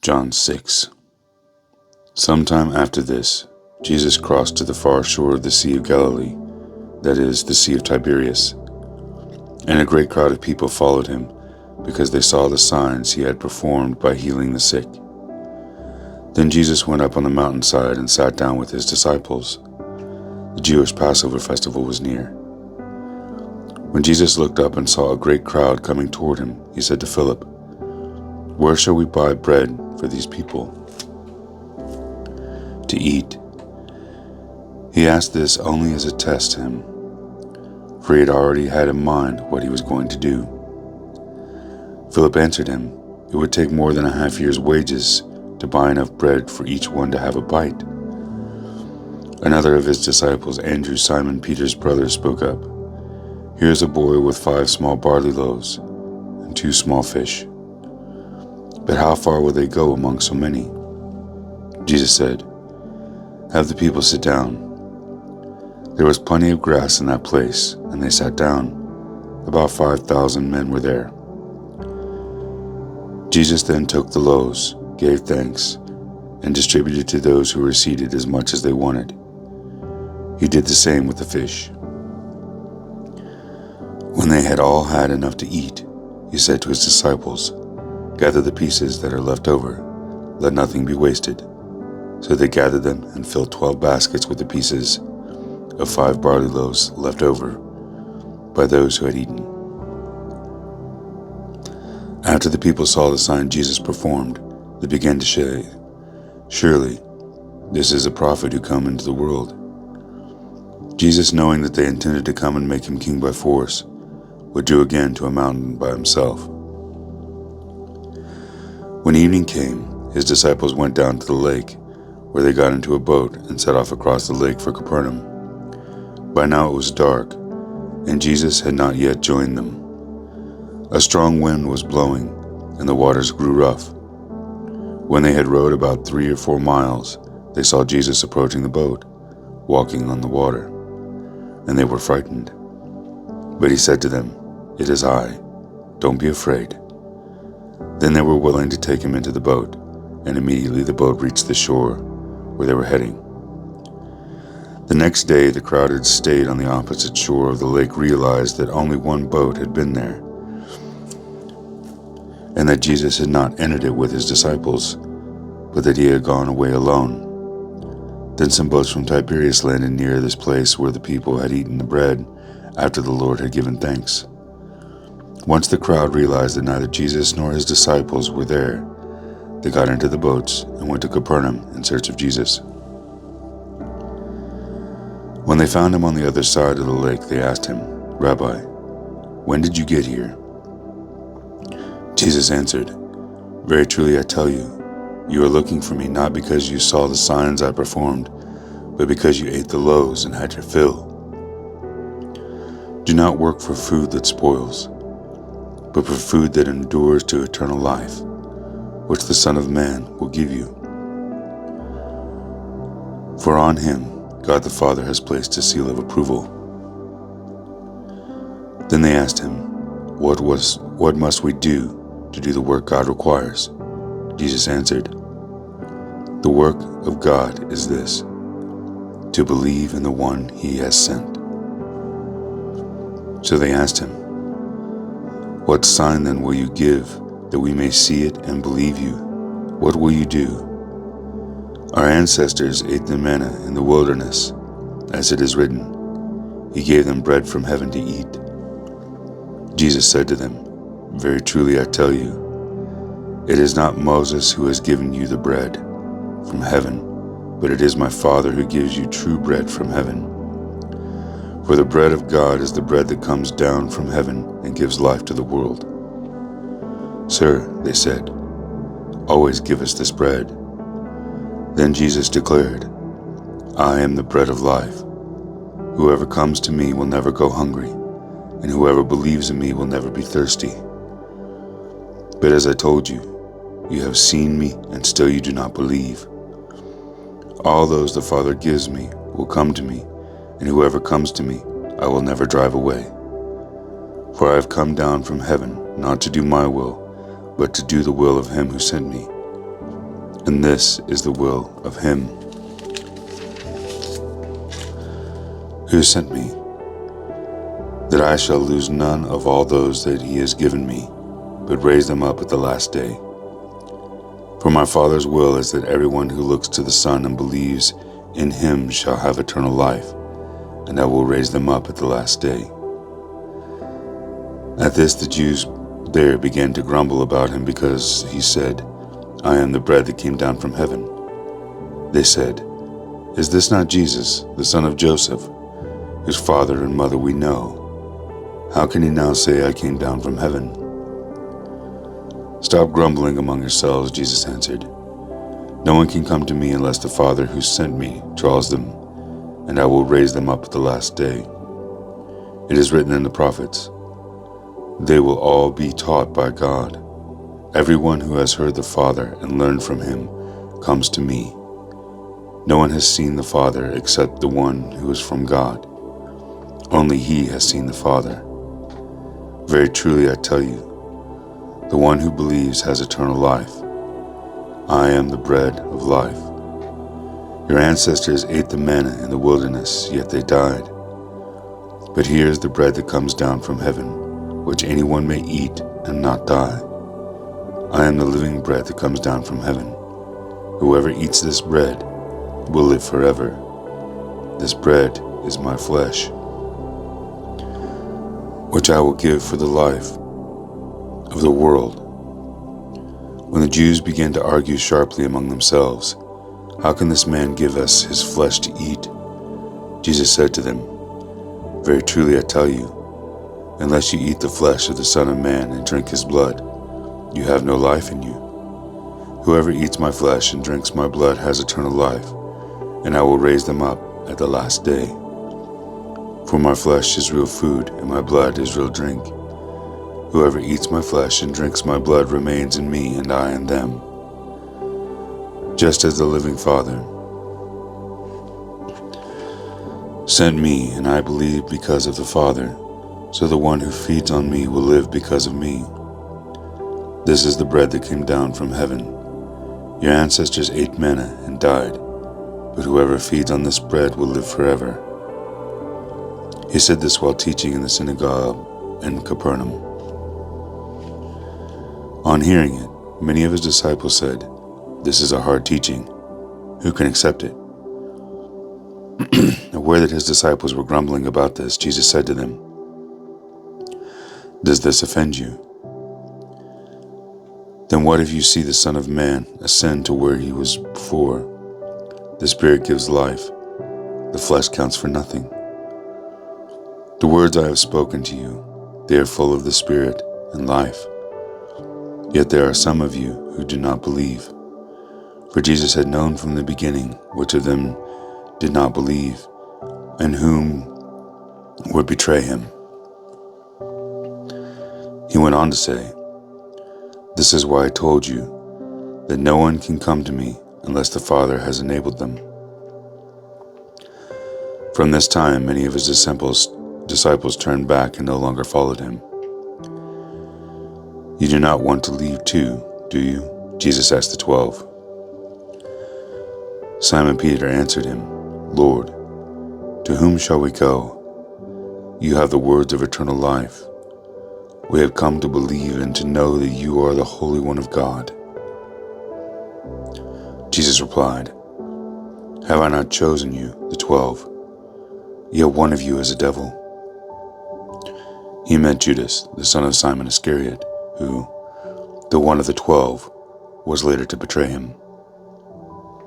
John 6. Sometime after this, Jesus crossed to the far shore of the Sea of Galilee, that is, the Sea of Tiberias, and a great crowd of people followed him, because they saw the signs he had performed by healing the sick. Then Jesus went up on the mountainside and sat down with his disciples. The Jewish Passover festival was near. When Jesus looked up and saw a great crowd coming toward him, he said to Philip, "Where shall we buy bread for these people to eat?" He asked this only as a test to him, for he had already had in mind what he was going to do. Philip answered him, "It would take more than a half year's wages to buy enough bread for each one to have a bite." Another of his disciples, Andrew, Simon Peter's brother, spoke up, "Here is a boy with 5 small barley loaves and 2 small fish. But how far will they go among so many?" Jesus said, "Have the people sit down." There was plenty of grass in that place, and they sat down. About 5,000 men were there. Jesus then took the loaves, gave thanks, and distributed to those who were seated as much as they wanted. He did the same with the fish. When they had all had enough to eat, he said to his disciples, "Gather the pieces that are left over. Let nothing be wasted." So they gathered them and filled 12 baskets with the pieces of 5 barley loaves left over by those who had eaten. After the people saw the sign Jesus performed, they began to say, "Surely this is a prophet who come into the world." Jesus, knowing that they intended to come and make him king by force, withdrew again to a mountain by himself. When evening came, his disciples went down to the lake, where they got into a boat and set off across the lake for Capernaum. By now it was dark, and Jesus had not yet joined them. A strong wind was blowing, and the waters grew rough. When they had rowed about 3 or 4 miles, they saw Jesus approaching the boat, walking on the water, and they were frightened. But he said to them, "It is I. Don't be afraid." Then they were willing to take him into the boat, and immediately the boat reached the shore where they were heading. The next day, the crowd had stayed on the opposite shore of the lake realized that only one boat had been there, and that Jesus had not entered it with his disciples, but that he had gone away alone. Then some boats from Tiberias landed near this place where the people had eaten the bread after the Lord had given thanks. Once the crowd realized that neither Jesus nor his disciples were there, they got into the boats and went to Capernaum in search of Jesus. When they found him on the other side of the lake, they asked him, "Rabbi, when did you get here?" Jesus answered, "Very truly I tell you, you are looking for me not because you saw the signs I performed, but because you ate the loaves and had your fill. Do not work for food that spoils, but for food that endures to eternal life, which the Son of Man will give you. For on him God the Father has placed a seal of approval." Then they asked him, What must we do to do the work God requires?" Jesus answered, "The work of God is this, to believe in the one he has sent." So they asked him, "What sign then will you give, that we may see it and believe you? What will you do? Our ancestors ate the manna in the wilderness, as it is written, 'He gave them bread from heaven to eat.'" Jesus said to them, "Very truly I tell you, it is not Moses who has given you the bread from heaven, but it is my Father who gives you true bread from heaven. For the bread of God is the bread that comes down from heaven and gives life to the world." "Sir," they said, "always give us this bread." Then Jesus declared, "I am the bread of life. Whoever comes to me will never go hungry, and whoever believes in me will never be thirsty. But as I told you, you have seen me, and still you do not believe. All those the Father gives me will come to me, and whoever comes to me I will never drive away. For I have come down from heaven not to do my will, but to do the will of him who sent me. and this is the will of him who sent me, that I shall lose none of all those that he has given me, but raise them up at the last day. For my Father's will is that everyone who looks to the Son and believes in him shall have eternal life, and I will raise them up at the last day." At this the Jews there began to grumble about him because he said, "I am the bread that came down from heaven." They said, "Is this not Jesus, the son of Joseph, whose father and mother we know? How can he now say, 'I came down from heaven'?" "Stop grumbling among yourselves," Jesus answered. "No one can come to me unless the Father who sent me draws them, and I will raise them up at the last day. It is written in the prophets, 'They will all be taught by God.' Everyone who has heard the Father and learned from him comes to me. No one has seen the Father except the one who is from God. Only he has seen the Father. Very truly I tell you, the one who believes has eternal life. I am the bread of life. Your ancestors ate the manna in the wilderness, yet they died. But here is the bread that comes down from heaven, which anyone may eat and not die. I am the living bread that comes down from heaven. Whoever eats this bread will live forever. This bread is my flesh, which I will give for the life of the world." When the Jews began to argue sharply among themselves, "How can this man give us his flesh to eat?" Jesus said to them, "Very truly I tell you, unless you eat the flesh of the Son of Man and drink his blood, you have no life in you. Whoever eats my flesh and drinks my blood has eternal life, and I will raise them up at the last day. For my flesh is real food, and my blood is real drink. Whoever eats my flesh and drinks my blood remains in me, and I in them. Just as the living Father sent me, and I believe because of the Father, so the one who feeds on me will live because of me. This is the bread that came down from heaven. Your ancestors ate manna and died, but whoever feeds on this bread will live forever." He said this while teaching in the synagogue in Capernaum. On hearing it, many of his disciples said, "This is a hard teaching. Who can accept it?" Aware that his disciples were grumbling about this, Jesus said to them, "Does this offend you? Then what if you see the Son of Man ascend to where he was before? The Spirit gives life. The flesh counts for nothing. The words I have spoken to you, they are full of the Spirit and life. Yet there are some of you who do not believe." For Jesus had known from the beginning which of them did not believe, and whom would betray him. He went on to say, "This is why I told you that no one can come to me unless the Father has enabled them." From this time, many of his disciples turned back and no longer followed him. "You do not want to leave too, do you?" Jesus asked the 12. Simon Peter answered him, "Lord, to whom shall we go? You have the words of eternal life. We have come to believe and to know that you are the Holy One of God." Jesus replied, "Have I not chosen you, the 12? Yet one of you is a devil." He meant Judas, the son of Simon Iscariot, who, though one of the 12, was later to betray him.